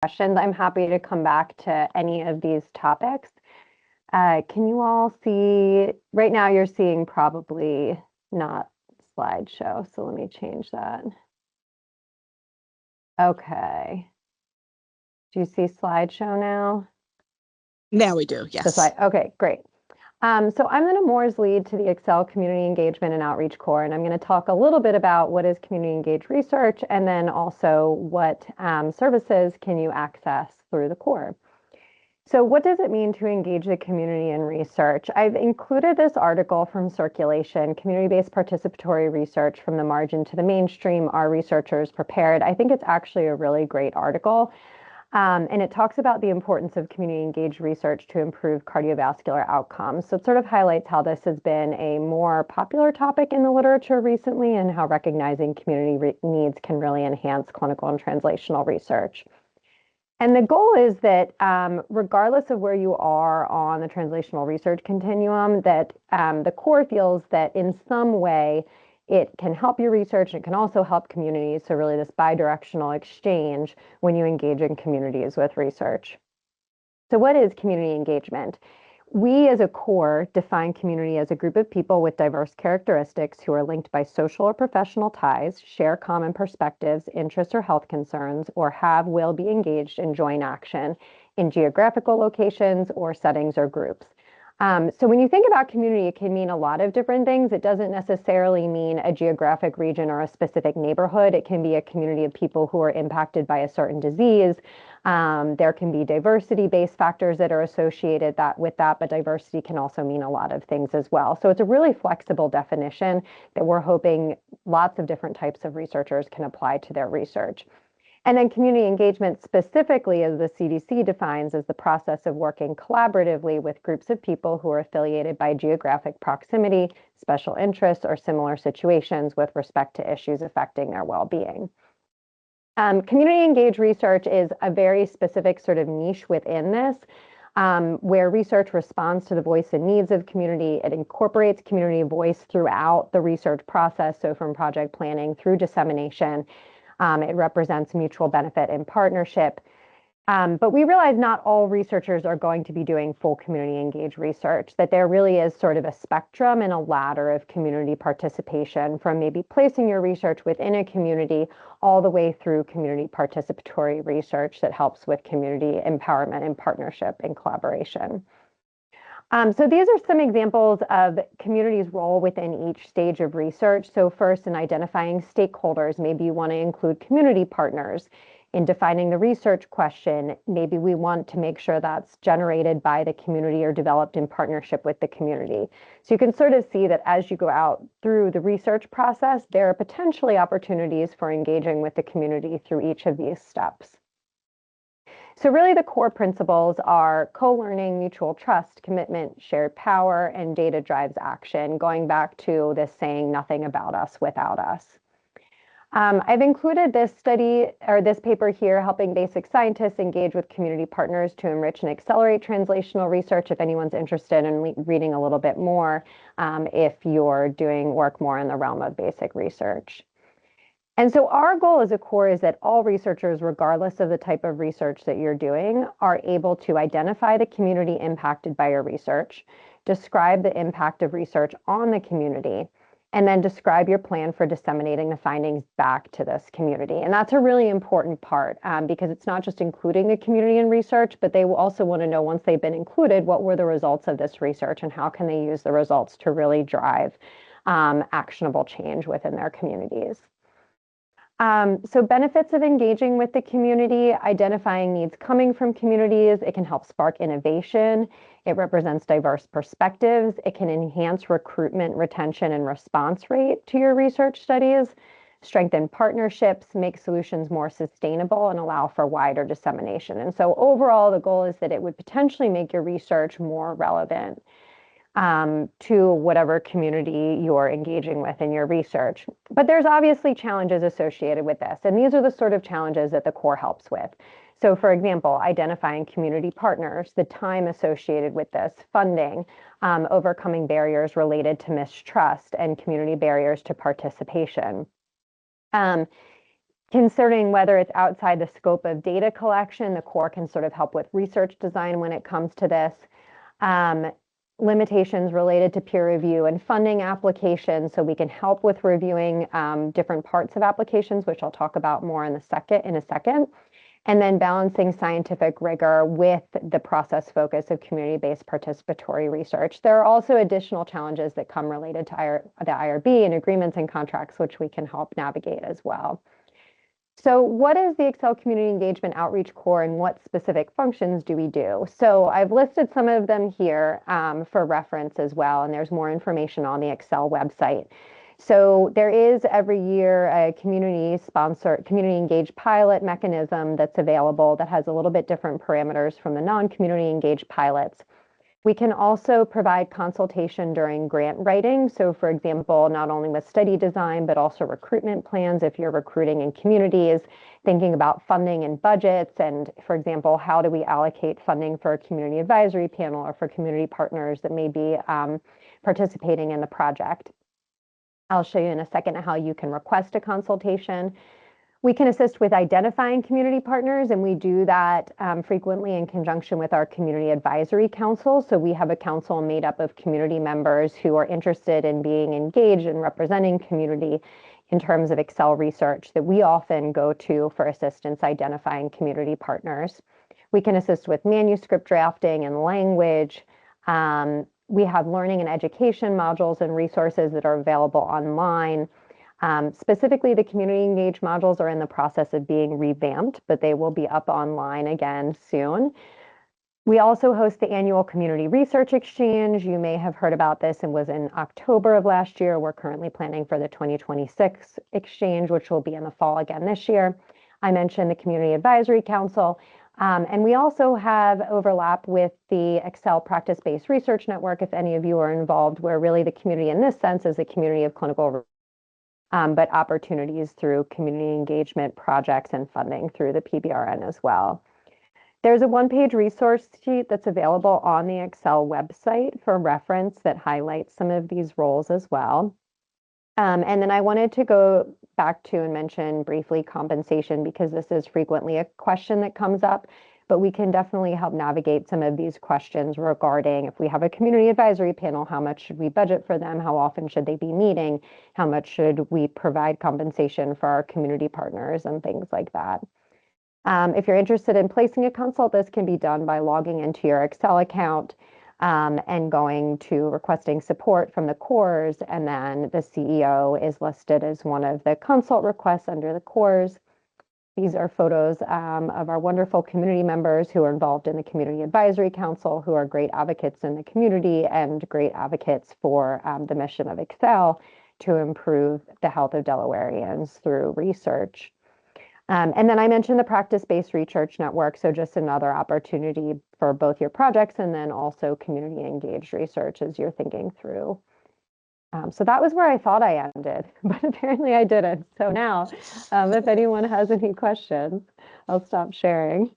questions, I'm happy to come back to any of these topics. Can you all see, right now you're seeing probably not slideshow, so let me change that. Okay. Do you see slideshow now? Now we do, yes. Okay, great. So I'm going to Moore's lead to the ACCEL Community Engagement and Outreach Core, and I'm going to talk a little bit about what is community engaged research, and then also what services can you access through the core. So what does it mean to engage the community in research? I've included this article from Circulation, Community-Based Participatory Research from the Margin to the Mainstream, Are Researchers Prepared? I think it's actually a really great article. And it talks about the importance of community-engaged research to improve cardiovascular outcomes. So it sort of highlights how this has been a more popular topic in the literature recently and how recognizing community needs can really enhance clinical and translational research. And the goal is that regardless of where you are on the translational research continuum, that the core feels that in some way it can help your research. It can also help communities. So really this bidirectional exchange when you engage in communities with research. So what is community engagement? We as a core define community as a group of people with diverse characteristics who are linked by social or professional ties, share common perspectives, interests, or health concerns, or will be engaged in joint action in geographical locations or settings or groups. So when you think about community, it can mean a lot of different things. It doesn't necessarily mean a geographic region or a specific neighborhood. It can be a community of people who are impacted by a certain disease. There can be diversity-based factors that are associated with that, but diversity can also mean a lot of things as well. So it's a really flexible definition that we're hoping lots of different types of researchers can apply to their research. And then community engagement specifically, as the CDC defines, is the process of working collaboratively with groups of people who are affiliated by geographic proximity, special interests, or similar situations with respect to issues affecting their well-being. Community engaged research is a very specific sort of niche within this, where research responds to the voice and needs of community. It incorporates community voice throughout the research process, so from project planning through dissemination. It represents mutual benefit and partnership. But we realize not all researchers are going to be doing full community engaged research, that there really is sort of a spectrum and a ladder of community participation from maybe placing your research within a community all the way through community participatory research that helps with community empowerment and partnership and collaboration. So these are some examples of community's role within each stage of research. So first, in identifying stakeholders, maybe you want to include community partners. In defining the research question, maybe we want to make sure that's generated by the community or developed in partnership with the community. So you can sort of see that as you go out through the research process, there are potentially opportunities for engaging with the community through each of these steps. So really the core principles are co-learning, mutual trust, commitment, shared power, and data drives action, going back to this saying, nothing about us without us. I've included this study or this paper here, helping basic scientists engage with community partners to enrich and accelerate translational research, if anyone's interested in reading a little bit more, if you're doing work more in the realm of basic research. And so our goal as a core is that all researchers, regardless of the type of research that you're doing, are able to identify the community impacted by your research, describe the impact of research on the community, and then describe your plan for disseminating the findings back to this community. And that's a really important part because it's not just including the community in research, but they will also want to know, once they've been included, what were the results of this research and how can they use the results to really drive actionable change within their communities. So benefits of engaging with the community, identifying needs coming from communities, it can help spark innovation, it represents diverse perspectives, it can enhance recruitment, retention, and response rate to your research studies, strengthen partnerships, make solutions more sustainable, and allow for wider dissemination. And so overall, the goal is that it would potentially make your research more relevant to whatever community you're engaging with in your research. But there's obviously challenges associated with this, and these are the sort of challenges that the core helps with. So for example, identifying community partners, the time associated with this, funding, overcoming barriers related to mistrust and community barriers to participation. Considering whether it's outside the scope of data collection, the core can sort of help with research design when it comes to this. Limitations related to peer review and funding applications, so we can help with reviewing different parts of applications, which I'll talk about more in a second. And then balancing scientific rigor with the process focus of community-based participatory research. There are also additional challenges that come related to the IRB and agreements and contracts, which we can help navigate as well. So what is the ACCEL Community Engagement Outreach Core, and what specific functions do we do? So I've listed some of them here for reference as well, and there's more information on the ACCEL website. So there is every year a community-sponsored, community-engaged pilot mechanism that's available that has a little bit different parameters from the non-community engaged pilots. We can also provide consultation during grant writing. So for example, not only with study design, but also recruitment plans if you're recruiting in communities, thinking about funding and budgets, and for example, how do we allocate funding for a community advisory panel or for community partners that may be participating in the project. I'll show you in a second how you can request a consultation. We can assist with identifying community partners, and we do that frequently in conjunction with our Community Advisory Council. So we have a council made up of community members who are interested in being engaged and representing community in terms of ACCEL research that we often go to for assistance identifying community partners. We can assist with manuscript drafting and language. We have learning and education modules and resources that are available online. Specifically, the community engaged modules are in the process of being revamped, but they will be up online again soon. We also host the annual Community Research Exchange. You may have heard about this. It was in October of last year. We're currently planning for the 2026 exchange, which will be in the fall again this year. I mentioned the Community Advisory Council. And we also have overlap with the ACCEL Practice-Based Research Network, if any of you are involved, where really the community in this sense is a community of clinical but opportunities through community engagement projects and funding through the PBRN as well. There's a one-page resource sheet that's available on the ACCEL website for reference that highlights some of these roles as well. And then I wanted to go back to and mention briefly compensation, because this is frequently a question that comes up, but we can definitely help navigate some of these questions regarding if we have a community advisory panel, how much should we budget for them? How often should they be meeting? How much should we provide compensation for our community partners and things like that? If you're interested in placing a consult, this can be done by logging into your ACCEL account and going to requesting support from the cores, and then the CEO is listed as one of the consult requests under the cores. These are photos of our wonderful community members who are involved in the Community Advisory Council, who are great advocates in the community and great advocates for the mission of ACCEL to improve the health of Delawareans through research. And then I mentioned the Practice-Based Research Network, so just another opportunity for both your projects and then also community engaged research as you're thinking through. So that was where I thought I ended, but apparently I didn't. So now, if anyone has any questions, I'll stop sharing.